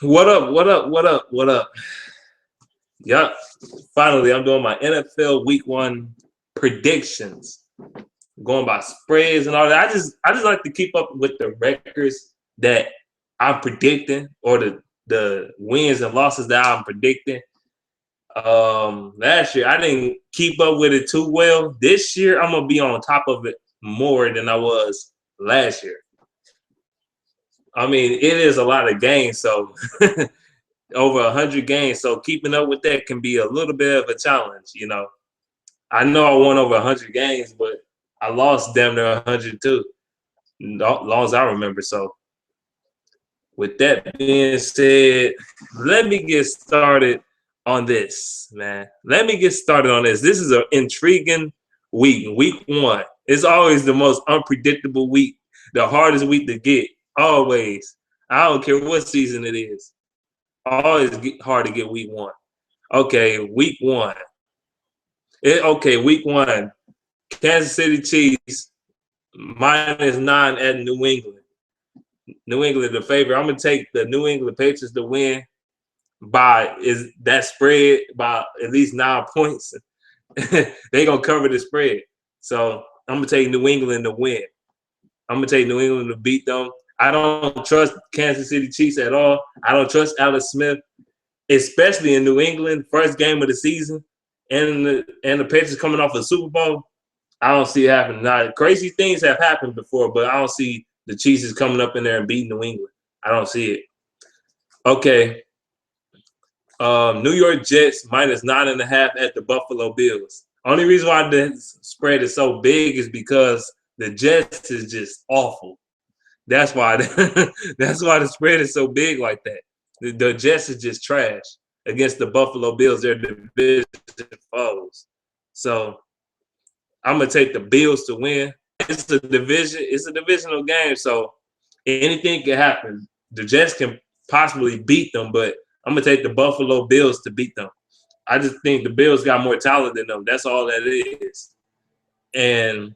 What up? What up? What up? What up? Yup. Finally, I'm doing my NFL Week 1 predictions, going by spreads and all that. I just like to keep up with the records that I'm predicting, or the wins and losses that I'm predicting. Last year I didn't keep up with it too well. This year I'm gonna be on top of it more than I was last year. I mean, it is a lot of games, so over 100 games. So keeping up with that can be a little bit of a challenge. I know I won over 100 games, but I lost damn near 100 too, long as I remember. So with that being said, let me get started on this, man. Let me get started on this. This is an intriguing week. Week 1. It's always the most unpredictable week, the hardest week to get. Always. I don't care what season it is. Always hard to get week 1. Okay, week 1. Week 1. Kansas City Chiefs -9 at New England. New England the favorite. I'm gonna take the New England Patriots to win by that spread by at least 9 points. They gonna cover the spread. So I'm gonna take New England to win. I'm gonna take New England to beat them. I don't trust Kansas City Chiefs at all. I don't trust Alex Smith, especially in New England, first game of the season, and the Patriots coming off a Super Bowl. I don't see it happening. Now, crazy things have happened before, but I don't see the Chiefs is coming up in there and beating New England. I don't see it. Okay. New York Jets -9.5 at the Buffalo Bills. Only reason why this spread is so big is because the Jets is just awful. That's why that's why the spread is so big like that. The Jets is just trash against the Buffalo Bills. They're division foes. So I'm gonna take the Bills to win. It's a divisional game, so anything can happen. The Jets can possibly beat them, but I'm gonna take the Buffalo Bills to beat them. I just think the Bills got more talent than them. That's all that is, and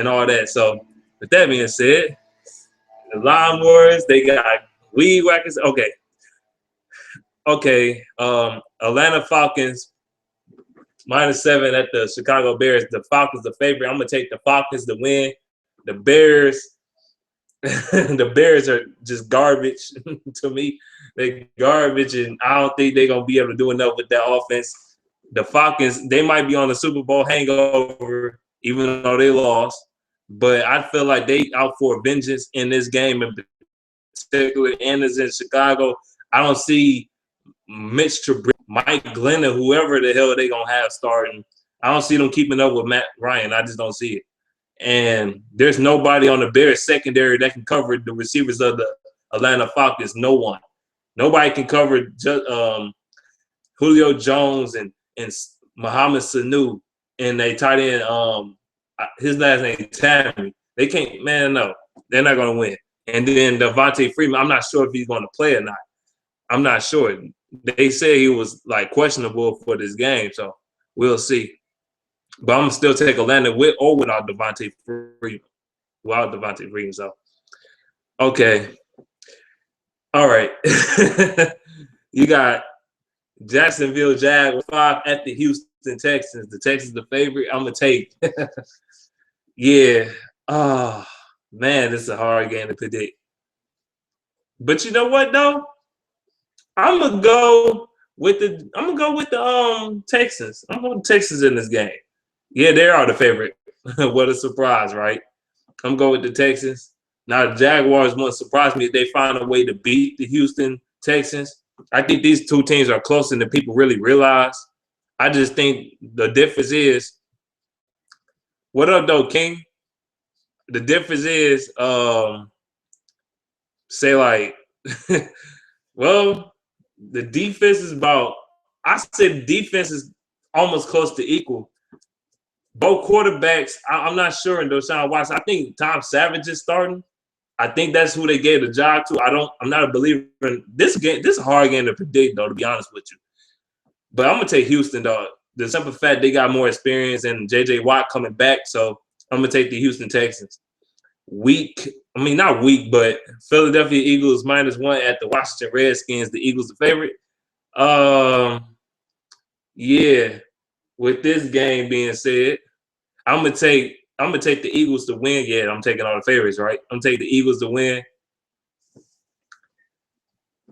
all that. So with that being said, the Line Wars, they got weed whackers. Okay. Atlanta Falcons -7 at the Chicago Bears. The Falcons the favorite. I'm gonna take the Falcons to win. The Bears, the Bears are just garbage to me. They garbage, and I don't think they're gonna be able to do enough with that offense. The Falcons, they might be on the Super Bowl hangover, even though they lost. But I feel like they out for vengeance in this game in particular, and it's in Chicago. I don't see Mitch Trubisky, Mike Glennon, whoever the hell they gonna have starting. I don't see them keeping up with Matt Ryan. I just don't see it. And there's nobody on the Bears secondary that can cover the receivers of the Atlanta Falcons. No one. Nobody can cover Julio Jones and Mohamed Sanu and they tight end. His last name Tammy. They can't. Man, no, they're not gonna win. And then Devontae Freeman. I'm not sure if he's gonna play or not. I'm not sure. They say he was like questionable for this game, so we'll see. But I'm gonna still take Atlanta with or without Devontae Freeman. Without Devontae Freeman, so okay. All right. You got Jacksonville Jaguars 5 at the Houston Texans. The Texans the favorite. I'm gonna take. Yeah. Oh man, this is a hard game to predict. But you know what though? I'm gonna go with the Texans. I'm going to Texans in this game. Yeah, they are the favorite. What a surprise, right? I'm going with the Texans. Now the Jaguars won't surprise me if they find a way to beat the Houston Texans. I think these two teams are closer than people really realize. I just think the difference is, what up though, King? The difference is, say like, well, the defense is about, I said defense is almost close to equal. Both quarterbacks, I'm not sure in Deshaun Watson. I think Tom Savage is starting. I think that's who they gave the job to. I'm not a believer in this game. This is a hard game to predict, though, to be honest with you. But I'm gonna take Houston, though. The simple fact they got more experience and JJ Watt coming back, so I'm gonna take the Houston Texans. Week I mean, not weak, but Philadelphia Eagles -1 at the Washington Redskins. The Eagles the favorite. Yeah. With this game being said, I'm gonna take the Eagles to win. Yeah, I'm taking all the favorites, right? I'm taking the Eagles to win.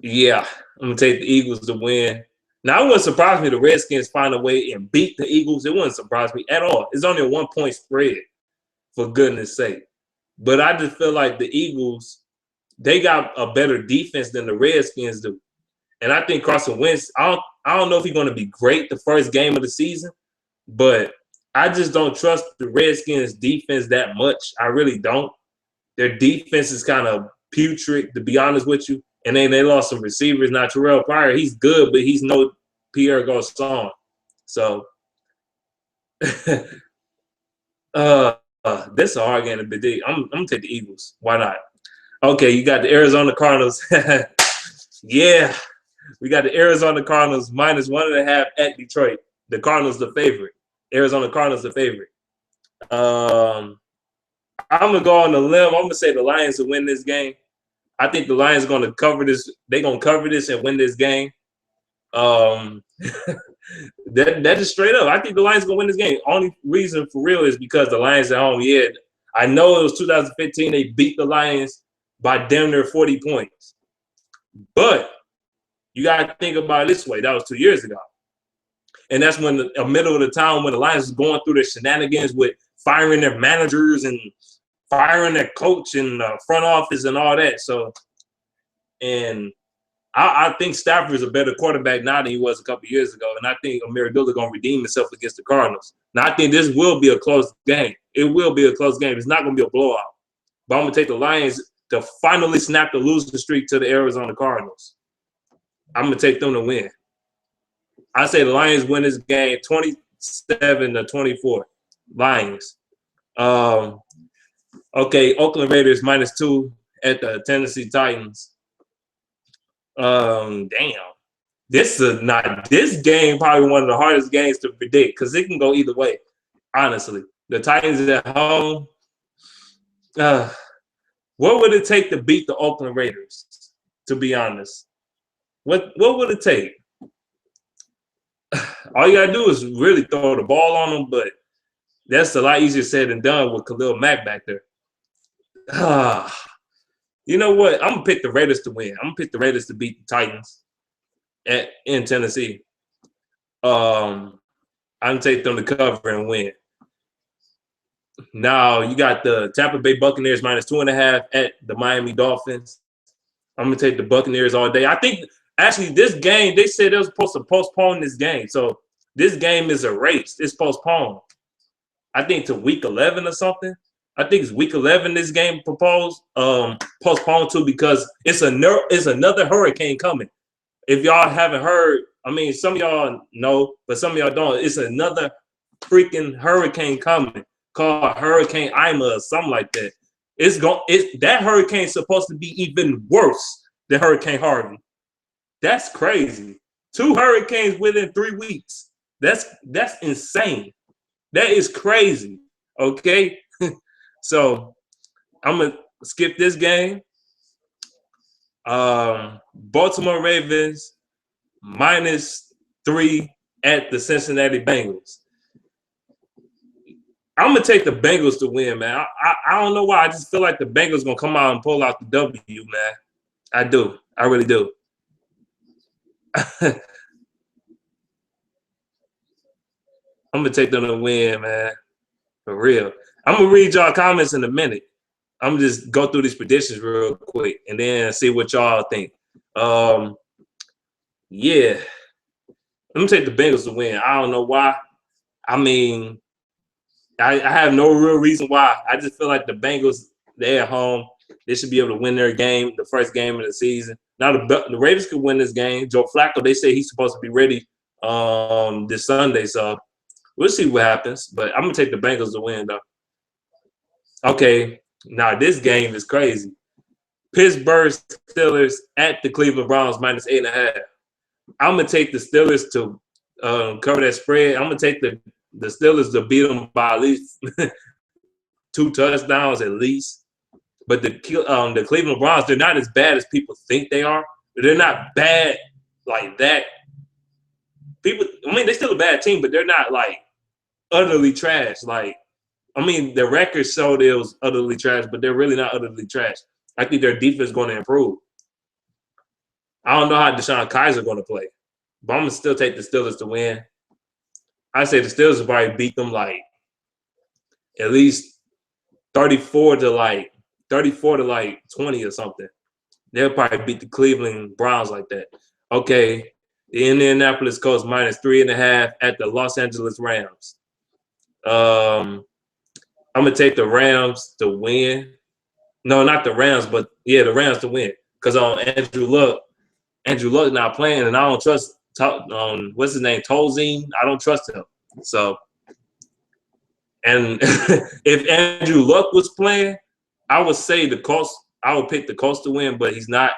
Yeah, I'm gonna take the Eagles to win. Now, it wouldn't surprise me the Redskins find a way and beat the Eagles. It wouldn't surprise me at all. It's only a 1-point spread, for goodness sake. But I just feel like the Eagles, they got a better defense than the Redskins do. And I think Carson Wentz, I don't know if he's going to be great the first game of the season, but I just don't trust the Redskins defense that much. I really don't. Their defense is kind of putrid, to be honest with you. And then they lost some receivers. Now, Terrell Pryor, he's good, but he's no Pierre Garçon. So, this is a hard game to predict. I'm going to take the Eagles. Why not? Okay, you got the Arizona Cardinals. Yeah, we got the Arizona Cardinals -1.5 at Detroit. The Cardinals the favorite. Arizona Cardinals the favorite. I'm going to go on the limb. I'm going to say the Lions will win this game. I think the Lions are going to cover this. They're going to cover this and win this game. That is straight up. I think the Lions are going to win this game. Only reason for real is because the Lions at home. Yeah, I know it was 2015. They beat the Lions by damn near 40 points. But you got to think about it this way. That was 2 years ago. And that's when the middle of the town when the Lions was going through their shenanigans with firing their managers and firing their coach and front office and all that. So, and I think Stafford is a better quarterback now than he was a couple years ago. And I think Amir Abdullah going to redeem himself against the Cardinals. Now, I think this will be a close game. It will be a close game. It's not going to be a blowout. But I'm going to take the Lions to finally snap the losing streak to the Arizona Cardinals. I'm going to take them to win. I say the Lions win this game 27-24. Lions. Okay, Oakland Raiders -2 at the Tennessee Titans. Damn. This game probably one of the hardest games to predict because it can go either way, honestly. The Titans at home. What would it take to beat the Oakland Raiders, to be honest? What would it take? All you got to do is really throw the ball on them, but that's a lot easier said than done with Khalil Mack back there. You know what? I'm going to pick the Raiders to win. I'm going to pick the Raiders to beat the Titans in Tennessee. I'm going to take them to cover and win. Now, you got the Tampa Bay Buccaneers -2.5 at the Miami Dolphins. I'm going to take the Buccaneers all day. I think, actually, this game, they said they were supposed to postpone this game. So, this game is erased. It's postponed. I think to week 11 or something. I think it's week 11 this game postponed to because it's another hurricane coming. If y'all haven't heard, I mean, some of y'all know, but some of y'all don't. It's another freaking hurricane coming called Hurricane Irma or something like that. That hurricane's supposed to be even worse than Hurricane Harvey. That's crazy. 2 hurricanes within 3 weeks. That's insane. That is crazy. Okay? So I'm gonna skip this game. Baltimore Ravens -3 at the Cincinnati Bengals. I'm gonna take the Bengals to win, man. I don't know why. I just feel like the Bengals gonna come out and pull out the W, man. I do. I really do. I'm gonna take them to win, man. For real. I'm gonna read y'all comments in a minute. I'm gonna just go through these predictions real quick and then see what y'all think. Yeah. I'm gonna take the Bengals to win. I don't know why. I mean, I have no real reason why. I just feel like the Bengals, they're at home. They should be able to win their game, the first game of the season. Now the Ravens could win this game. Joe Flacco, they say he's supposed to be ready this Sunday, so we'll see what happens. But I'm gonna take the Bengals to win, though. Okay, now this game is crazy. Pittsburgh Steelers at the Cleveland Browns -8.5. I'm gonna take the Steelers to cover that spread. I'm gonna take the Steelers to beat them by at least 2 touchdowns at least. But the Cleveland Browns, they're not as bad as people think they are. They're not bad like that. People, I mean, they're still a bad team, but they're not like utterly trash. Like, I mean, the record showed it was utterly trash, but they're really not utterly trash. I think their defense is going to improve. I don't know how Deshaun Kaiser going to play, but I'm going to still take the Steelers to win. I say the Steelers will probably beat them like at least 34 to 20 or something. They'll probably beat the Cleveland Browns like that. Okay, the Indianapolis Colts -3.5 at the Los Angeles Rams. I'm gonna take the Rams to win. No, not the Rams, but yeah, the Rams to win. Because on Andrew Luck not playing, and I don't trust what's his name, Tolzien. I don't trust him. So, and if Andrew Luck was playing, I would say the Colts. I would pick the Colts to win, but he's not.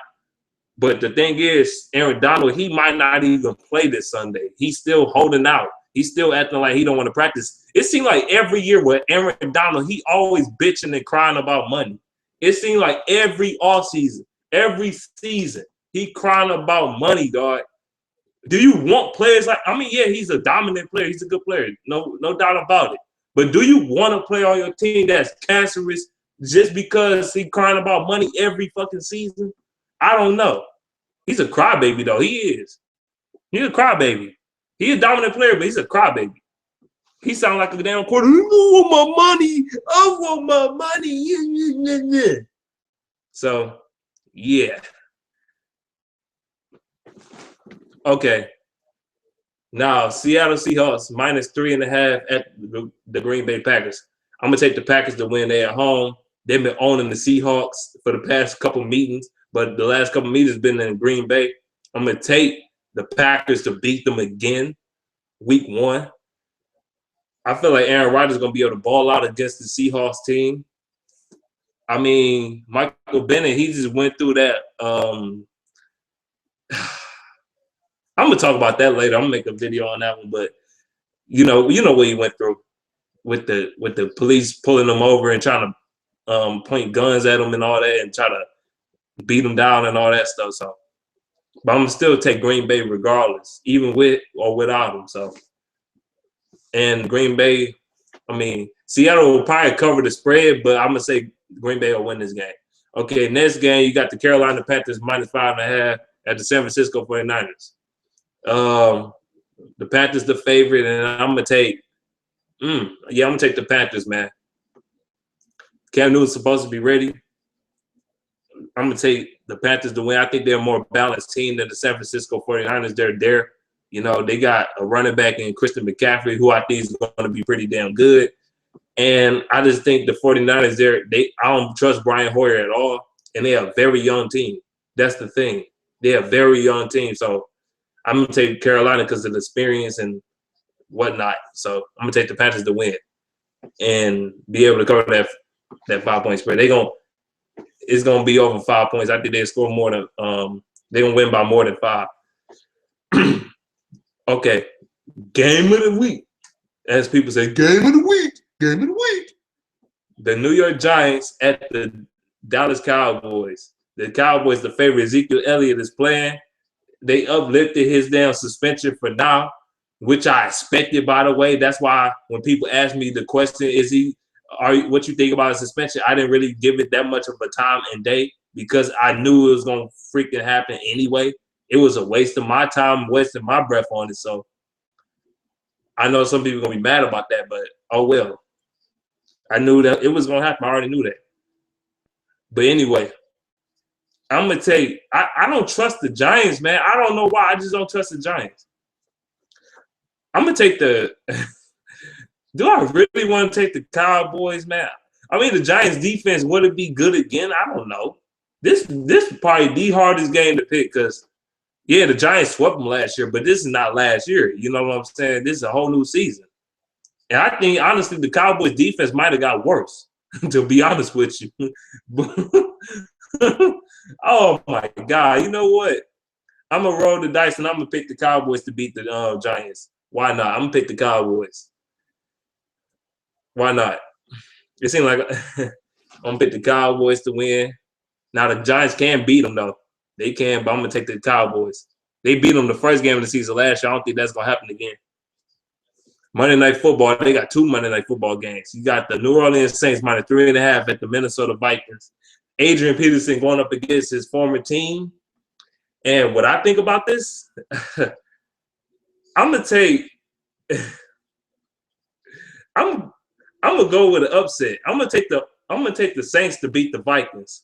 But the thing is, Aaron Donald, he might not even play this Sunday. He's still holding out. He's still acting like he don't want to practice. It seemed like every year with Aaron Donald, he always bitching and crying about money. It seemed like every offseason, every season, he crying about money, dog. Do you want players like? I mean, yeah, he's a dominant player. He's a good player. No doubt about it. But do you want to play on your team that's cancerous just because he crying about money every fucking season? I don't know. He's a crybaby, though. He is. He's a crybaby. He's a dominant player, but he's a crybaby. He sounds like a damn quarter. I want my money. I want my money. So, yeah. Okay. Now, Seattle Seahawks -3.5 at the Green Bay Packers. I'm going to take the Packers to win. They're at home. They've been owning the Seahawks for the past couple meetings, but the last couple meetings have been in Green Bay. I'm going to take the Packers to beat them again week 1. I feel like Aaron Rodgers is going to be able to ball out against the Seahawks team. I mean, Michael Bennett, he just went through that. I'm going to talk about that later. I'm going to make a video on that one, but you know what he went through with the police pulling him over and trying to point guns at him and all that and try to beat him down and all that stuff. So, but I'm going to still take Green Bay regardless, even with or without him. So, and Green Bay, I mean, Seattle will probably cover the spread, but I'm going to say Green Bay will win this game. Okay, next game, you got the Carolina Panthers -5.5 at the San Francisco 49ers. The Panthers the favorite, and I'm going to take I'm going to take the Panthers, man. Cam Newton's supposed to be ready. I'm going to take the Panthers to win. I think they're a more balanced team than the San Francisco 49ers. They're there. You know, they got a running back in Christian McCaffrey, who I think is going to be pretty damn good. And I just think the 49ers, I don't trust Brian Hoyer at all. And they're a very young team. That's the thing. They're a very young team. So I'm going to take Carolina because of the experience and whatnot. So I'm going to take the Panthers to win and be able to cover that 5-point spread. It's going to be over 5 points. I think they score more than they're going to win by more than 5. Okay, game of the week. As people say, game of the week, game of the week. The New York Giants at the Dallas Cowboys. The Cowboys, the favorite. Ezekiel Elliott is playing. They uplifted his damn suspension for now, which I expected, by the way. That's why when people ask me the question, what you think about a suspension, I didn't really give it that much of a time and day because I knew it was going to freaking happen anyway. It was a waste of my time, wasting my breath on it. So I know some people are going to be mad about that, but oh well. I knew that it was going to happen. I already knew that. But anyway, I'm going to tell you, I don't trust the Giants, man. I don't know why. I just don't trust the Giants. I'm going to take do I really want to take the Cowboys, man? I mean, the Giants defense, would it be good again? I don't know. This is probably the hardest game to pick because, yeah, the Giants swept them last year, but this is not last year. You know what I'm saying? This is a whole new season. And I think, honestly, the Cowboys defense might have got worse, to be honest with you. Oh, my God. You know what? I'm going to roll the dice, and I'm going to pick the Cowboys to beat the Giants. Why not? I'm going to pick the Cowboys. Why not? It seemed like I'm gonna pick the Cowboys to win. Now the Giants can beat them though. They can, but I'm gonna take the Cowboys. They beat them the first game of the season last year. I don't think that's gonna happen again. Monday Night Football, they got 2 Monday Night Football games. You got the New Orleans Saints minus 3.5 at the Minnesota Vikings. Adrian Peterson going up against his former team. And what I think about this, I'm gonna take. I'm gonna go with an upset. I'm gonna take the Saints to beat the Vikings.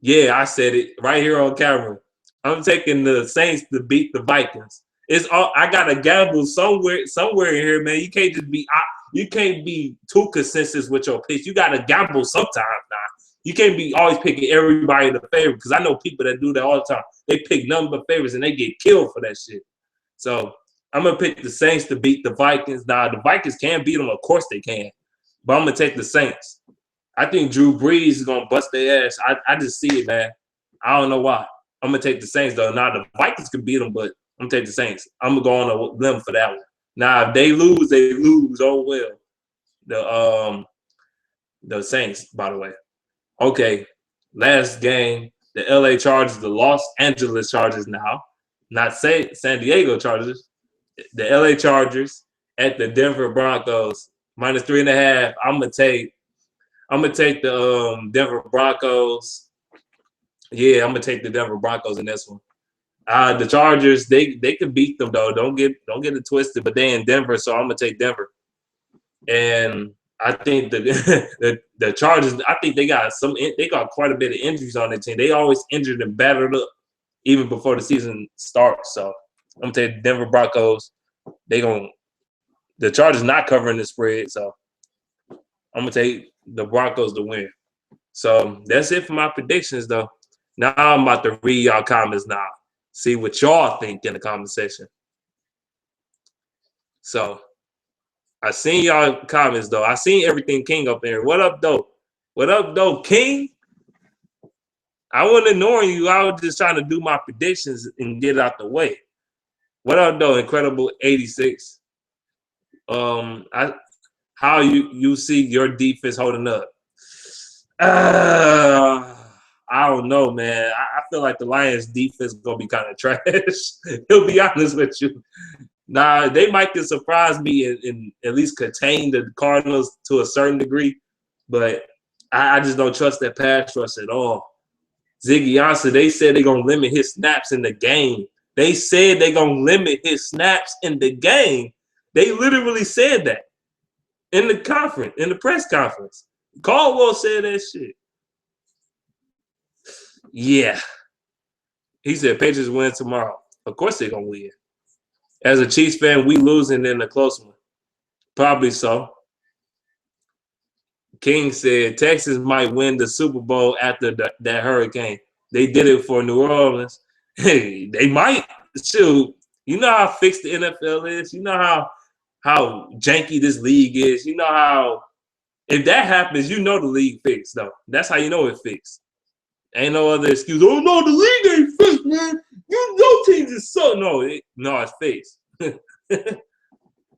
Yeah, I said it right here on camera. I'm taking the Saints to beat the Vikings. It's all I gotta gamble somewhere in here, man. You can't just be too consistent with your picks. You gotta gamble sometimes now. You can't be always picking everybody the favorite because I know people that do that all the time. They pick nothing but favorites and they get killed for that shit. So I'm gonna pick the Saints to beat the Vikings. Now the Vikings can beat them, of course they can, but I'm gonna take the Saints. I think Drew Brees is gonna bust their ass. I just see it, man. I don't know why. I'm gonna take the Saints though. Now the Vikings can beat them, but I'm gonna take the Saints. I'm gonna go on a limb for that one. Now if they lose, they lose. Oh well. The Saints, by the way. Okay, last game, the LA Chargers, the Los Angeles Chargers now, not San Diego Chargers, the LA Chargers at the Denver Broncos minus 3.5. I'm gonna take the Denver Broncos. Yeah, I'm gonna take the Denver Broncos in this one. The Chargers, they could beat them though. Don't get it twisted, but they in Denver, so I'm gonna take Denver. And I think the Chargers, I think they got quite a bit of injuries on their team. They always injured and battered up even before the season starts. So I'm gonna take the Denver Broncos. The Chargers not covering the spread, so I'm gonna take the Broncos to win. So that's it for my predictions though. Now I'm about to read y'all comments now. See what y'all think in the comment section. So I seen y'all comments though. I seen everything King up there. What up though? What up though, King? I wasn't ignoring you. I was just trying to do my predictions and get it out the way. What up though, Incredible 86? How you see your defense holding up? I don't know, man. I feel like the Lions defense is gonna be kind of trash. He'll be honest with you. Nah, they might can surprise me and at least contain the Cardinals to a certain degree, but I just don't trust that pass rush at all. Ziggy Ansah, they said they're going to limit his snaps in the game. They said they're going to limit his snaps in the game. They literally said that in the press conference. Caldwell said that shit. Yeah. He said Patriots win tomorrow. Of course they're going to win. As a Chiefs fan, we losing in a close one. Probably so. King said Texas might win the Super Bowl after that hurricane. They did it for New Orleans. Hey, they might. Shoot, you know how fixed the NFL is. You know how janky this league is. You know how if that happens, you know the league fixed though. That's how you know it's fixed. Ain't no other excuse. Oh no, the league ain't fixed, man. You know teams is so no, it's fixed. I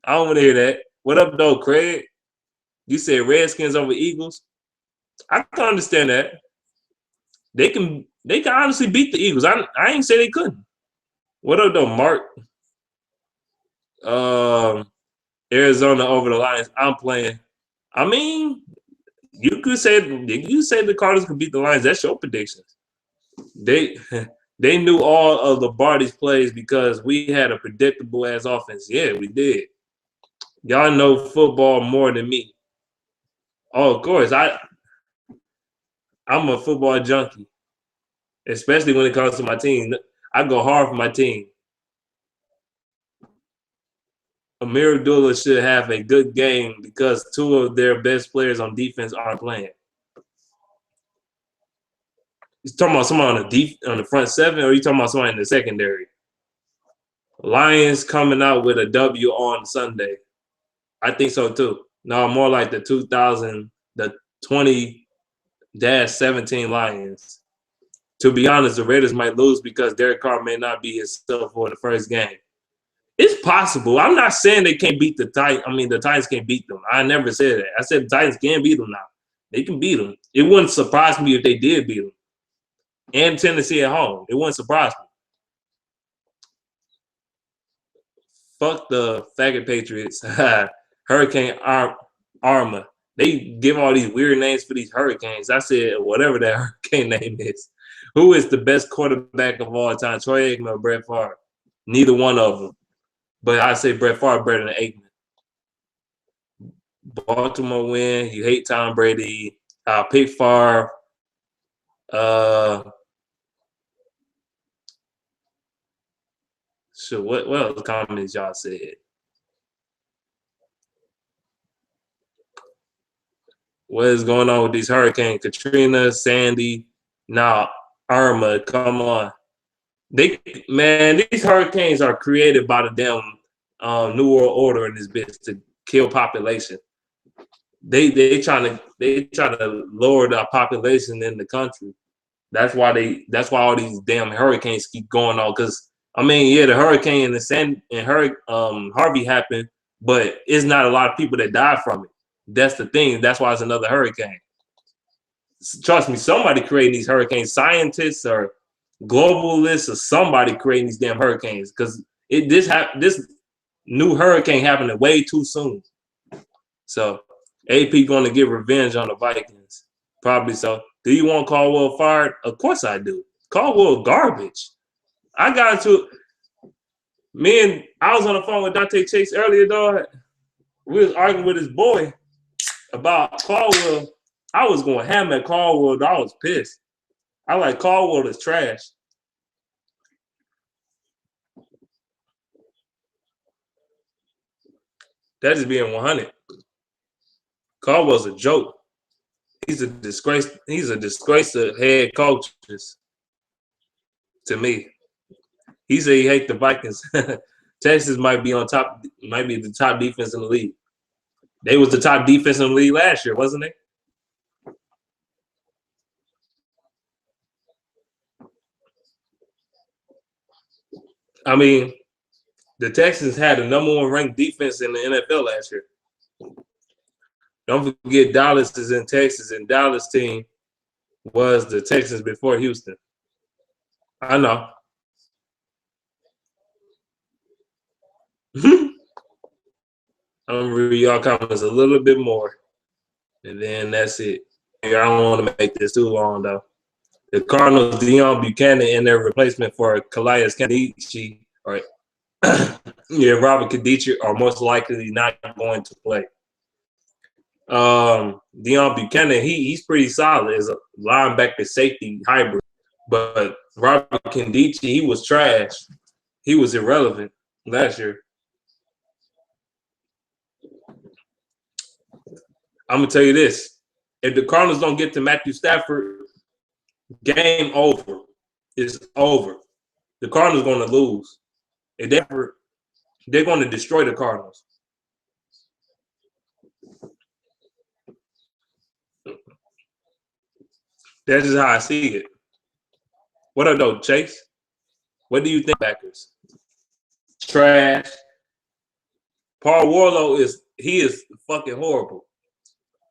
don't want to hear that. What up though, Craig? You said Redskins over Eagles. I can understand that. They can honestly beat the Eagles. I ain't say they couldn't. What up though, Mark? Arizona over the Lions. I'm playing. I mean, you say the Cardinals can beat the Lions. That's your predictions. They knew all of Lombardi's plays because we had a predictable ass offense. Yeah, we did. Y'all know football more than me. Oh, of course. I'm a football junkie, especially when it comes to my team. I go hard for my team. Amir Abdullah should have a good game because 2 of their best players on defense aren't playing. You talking about someone on the front 7, or are you talking about someone in the secondary? Lions coming out with a W on Sunday. I think so too. No, more like the 20-17 Lions. To be honest, the Raiders might lose because Derek Carr may not be himself for the first game. It's possible. I'm not saying they can't beat the Titans. I mean, the Titans can't beat them. I never said that. I said the Titans can beat them now. They can beat them. It wouldn't surprise me if they did beat them. And Tennessee at home. It wouldn't surprise me. Fuck the faggot Patriots. Hurricane Arma. They give all these weird names for these hurricanes. I said whatever that hurricane name is. Who is the best quarterback of all time? Troy Aikman or Brett Favre? Neither one of them. But I say Brett Favre better than Aikman. Baltimore win. You hate Tom Brady. I'll pick Favre. So what else comments y'all said? What is going on with these hurricanes? Katrina, Sandy, now Irma. Come on, these hurricanes are created by the damn New World Order in this bitch to kill population. They trying to lower the population in the country. That's why all these damn hurricanes keep going on. Because I mean, yeah, the hurricane and Harvey happened, but it's not a lot of people that died from it. That's the thing. That's why it's another hurricane. Trust me, somebody creating these hurricanes, scientists or globalists or somebody creating these damn hurricanes. Because this new hurricane happened way too soon. So AP going to get revenge on the Vikings. Probably so. Do you want Caldwell fired? Of course I do. Caldwell garbage. I was on the phone with Dante Chase earlier, dog. We was arguing with his boy about Caldwell. I was going ham at Caldwell, dog. I was pissed. I like Caldwell is trash. That is being 100. Caldwell's a joke. He's a disgrace. He's a disgrace to head coaches. To me, he said he hates the Vikings. Texas might be the top defense in the league. They was the top defense in the league last year, wasn't they? I mean, the Texans had the #1 ranked defense in the NFL last year. Don't forget Dallas is in Texas, and Dallas team was the Texans before Houston. I know. I'm gonna read y'all comments a little bit more, and then that's it. I don't want to make this too long though. The Cardinals, Deion Buchanan, and their replacement for Calais Kadici, or Robert Kadici, are most likely not going to play. Deion Buchanan, he's pretty solid as a linebacker safety hybrid, but Robert Kadici, he was trash. He was irrelevant last year. I'm gonna tell you this: if the Cardinals don't get to Matthew Stafford, game over. It's over. The Cardinals going to lose. If they're going to destroy the Cardinals. That's just how I see it. What up, though, Chase? What do you think, backers? Trash. Paul Warlow is fucking horrible.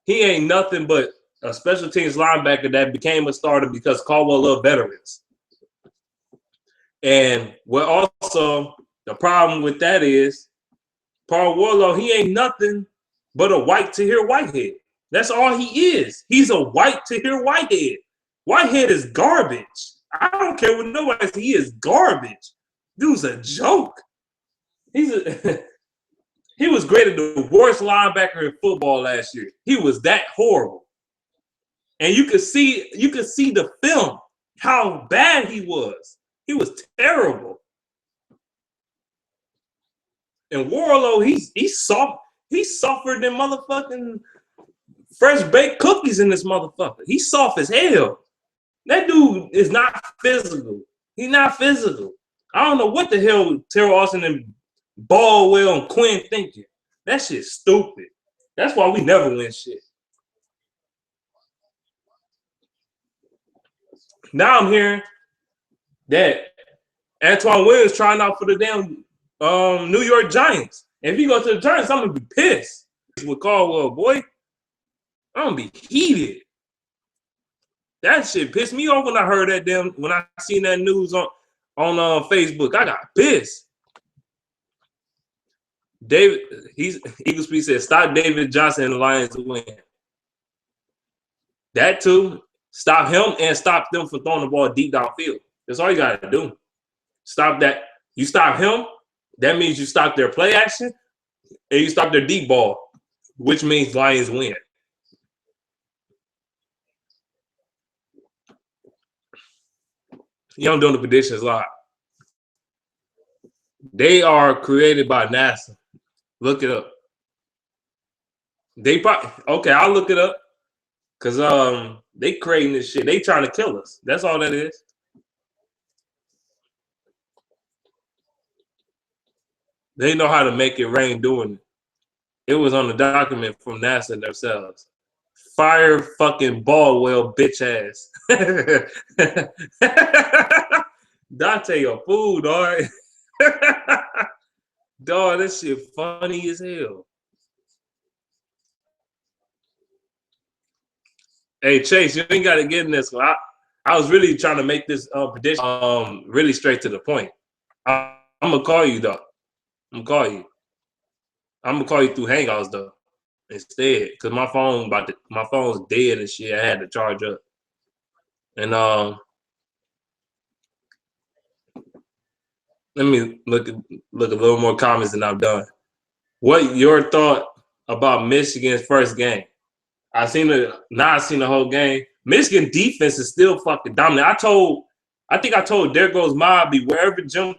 He ain't nothing but a special teams linebacker that became a starter because Caldwell loved veterans. And what also the problem with that is Paul Warlow, he ain't nothing but a white Tahir Whitehead. That's all he is. He's a white Tahir Whitehead. Whitehead is garbage. I don't care what nobody says. He is garbage. Dude's a joke. He was graded the worst linebacker in football last year. He was that horrible. And you could see the film, how bad he was. He was terrible. And Warlow, he's soft. He's softer than motherfucking fresh baked cookies in this motherfucker. He's soft as hell. That dude is not physical. He's not physical. I don't know what the hell Terrell Austin and Baldwell and Quinn thinking. That shit's stupid. That's why we never win shit. Now I'm hearing that Antoine Williams trying out for the damn New York Giants. If he goes to the Giants, I'm gonna be pissed with Caldwell, boy. I'm gonna be heated. That shit pissed me off when I heard that when I seen that news on Facebook. I got pissed. Eagle Speed said, stop David Johnson and the Lions to win. That too. Stop him and stop them from throwing the ball deep downfield. That's all you gotta do. Stop that. You stop him, that means you stop their play action and you stop their deep ball, which means Lions win. You don't do the predictions live. They are created by NASA. Look it up. They probably okay. I'll look it up because they creating this shit. They trying to kill us. That's all that is. They know how to make it rain doing it. It was on the document from NASA themselves. Fire fucking ball whale bitch ass. Dante a fool, dog. Dog, this shit funny as hell. Hey Chase, you ain't gotta get in this one. I was really trying to make this prediction really straight to the point. I'm gonna call you though. I'm gonna call you through Hangouts though instead, because my phone's dead and shit. I had to charge up. And let me look a little more comments than I've done. What your thought about Michigan's first game? I've seen the whole game. Michigan defense is still fucking dominant. I think I told There Goes Mobby, wherever Jim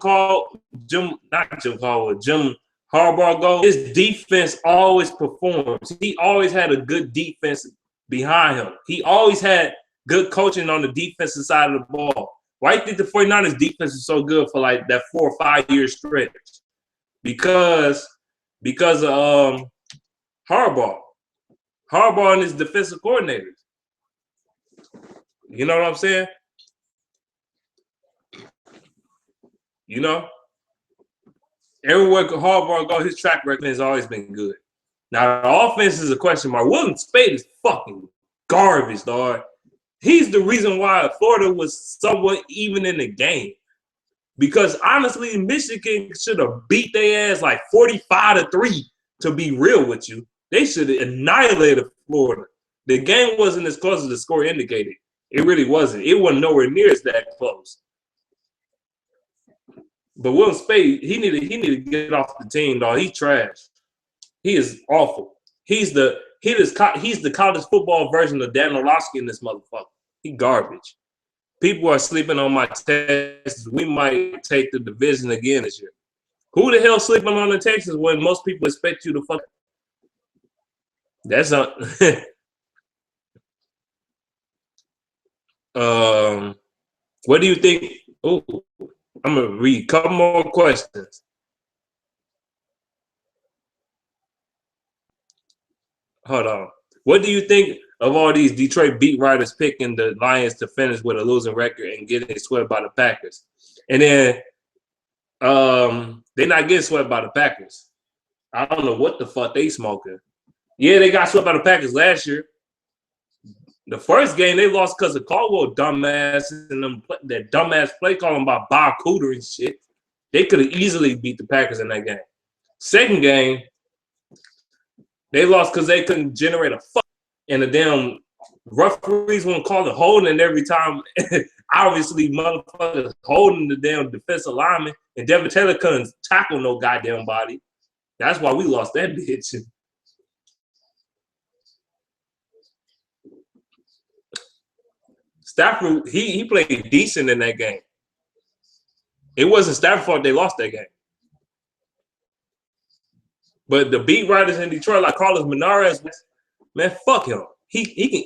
Harbaugh goes, his defense always performs. He always had a good defense behind him. He always had good coaching on the defensive side of the ball. Why do you think the 49ers defense is so good for like that 4 or 5 year stretch? Because of Harbaugh. Harbaugh and his defensive coordinators. You know what I'm saying? You know? Everywhere Harbaugh go, his track record has always been good. Now, the offense is a question mark. William Spade is fucking garbage, dog. He's the reason why Florida was somewhat even in the game. Because honestly, Michigan should have beat their ass like 45-3, to be real with you. They should have annihilated Florida. The game wasn't as close as the score indicated. It really wasn't. It wasn't nowhere near as that close. But Will Spade, he needed to get off the team, dog. He's trash. He is awful. He's the college football version of Dan Orlovsky in this motherfucker. He garbage. People are sleeping on my Texas. We might take the division again this year. Who the hell sleeping on the Texans when most people expect you to fuck? That's not. What do you think? Oh, I'm gonna read a couple more questions. Hold on. What do you think of all these Detroit beat writers picking the Lions to finish with a losing record and getting swept by the Packers? And then they're not getting swept by the Packers. I don't know what the fuck they smoking. Yeah, they got swept by the Packers last year. The first game they lost because of Caldwell dumbass and that dumbass play calling by Bob Cooter and shit. They could have easily beat the Packers in that game. Second game, they lost because they couldn't generate a fuck, and the damn referees won't call the holding every time. Obviously, motherfuckers holding the damn defensive lineman, and Devin Taylor couldn't tackle no goddamn body. That's why we lost that bitch. Stafford, he played decent in that game. It wasn't Stafford's fault they lost that game. But the beat writers in Detroit, like Carlos Menares, man, fuck him. He can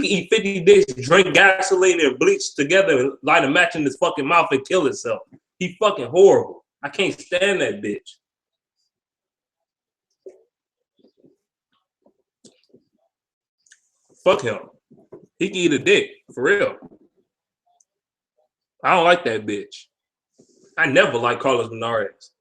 eat 50 dishes, drink gasoline and bleach together and light a match in his fucking mouth and kill himself. He fucking horrible. I can't stand that bitch. Fuck him. He can eat a dick, for real. I don't like that bitch. I never liked Carlos Menares.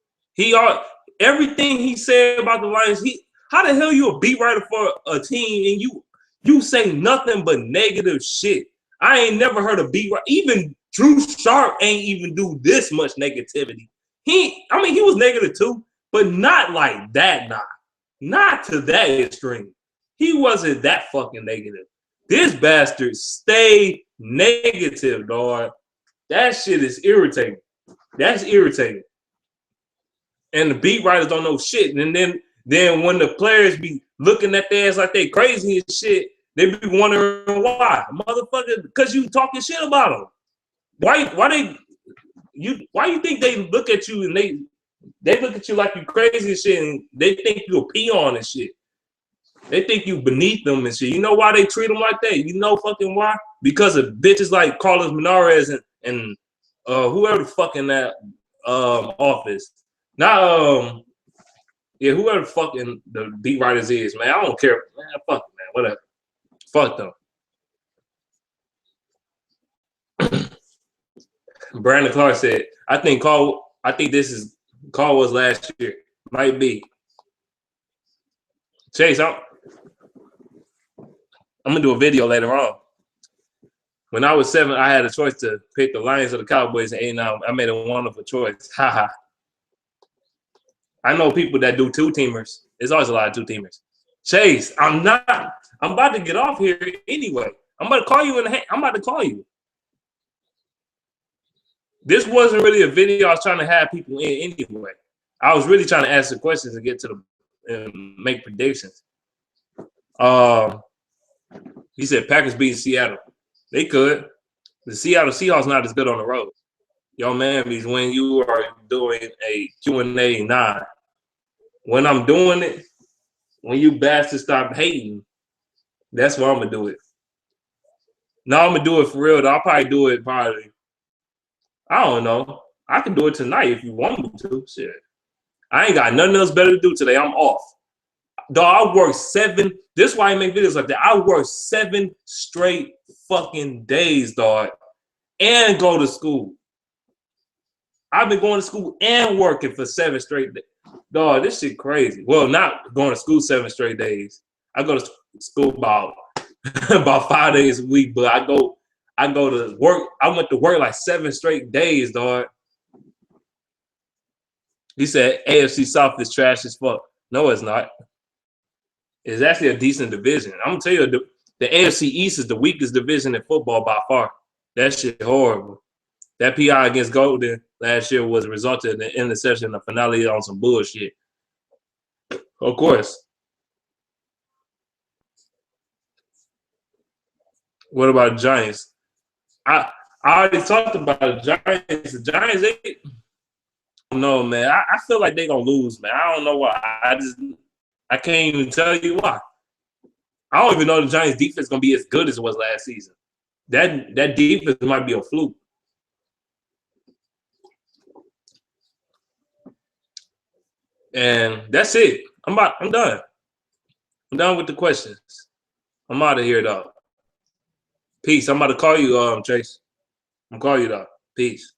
Everything he said about the Lions, how the hell you a beat writer for a team and you You say nothing but negative shit. I ain't never heard a beat. Even Drew Sharp ain't even do this much negativity. He was negative too, but not like that. Not to that extreme. He wasn't that fucking negative. This bastard stay negative, dog. That shit is irritating. That's irritating. And the beat writers don't know shit. And then when the players be looking at their ass like they crazy and shit, they be wondering why. Motherfucker, because you talking shit about them. Why you think they look at you and they look at you like you crazy and shit, and they think you a peon and shit. They think you beneath them and shit. You know why they treat them like that? You know fucking why? Because of bitches like Carlos Menarez and whoever the fuck in that office. Not whoever fucking the beat writers is, man. I don't care. Man, fuck it, man. Whatever. Fuck them. Brandon Clark said, I think this is Carl was last year. Might be. Chase, I'm gonna do a video later on. When I was 7, I had a choice to pick the Lions or the Cowboys, and 8-9. I made a wonderful choice. Haha. I know people that do 2-teamers. There's always a lot of 2-teamers. Chase, I'm about to get off here anyway. I'm about to call you I'm about to call you. This wasn't really a video I was trying to have people in anyway. I was really trying to ask the questions and get to make predictions. He said Packers beat Seattle. They could. The Seattle Seahawks not as good on the road. Yo, man, means when you are doing a Q&A 9, when I'm doing it, when you bastards stop hating, that's where I'm going to do it. No, I'm going to do it for real, though. I'll probably do it I don't know. I can do it tonight if you want me to. Shit. I ain't got nothing else better to do today. I'm off. Dog, I work 7. This is why I make videos like that. I work 7 straight fucking days, dog, and go to school. I've been going to school and working for 7 straight days. Dog, this shit crazy. Well, not going to school 7 straight days. I go to school about 5 days a week, but I go to work. I went to work like 7 straight days, dog. He said AFC South is trash as fuck. No, it's not. It's actually a decent division. I'm gonna tell you, the AFC East is the weakest division in football by far. That shit horrible. That PI against Golden last year was resulted in an interception, the finale on some bullshit. Of course. What about the Giants? I already talked about the Giants. The Giants, no, man. I feel like they're gonna lose, man. I don't know why. I can't even tell you why. I don't even know the Giants' defense is gonna be as good as it was last season. That defense might be a fluke. And that's it. I'm done. I'm done with the questions. I'm out of here, though. Peace. I'm about to call you, Chase. I'm calling you, though. Peace.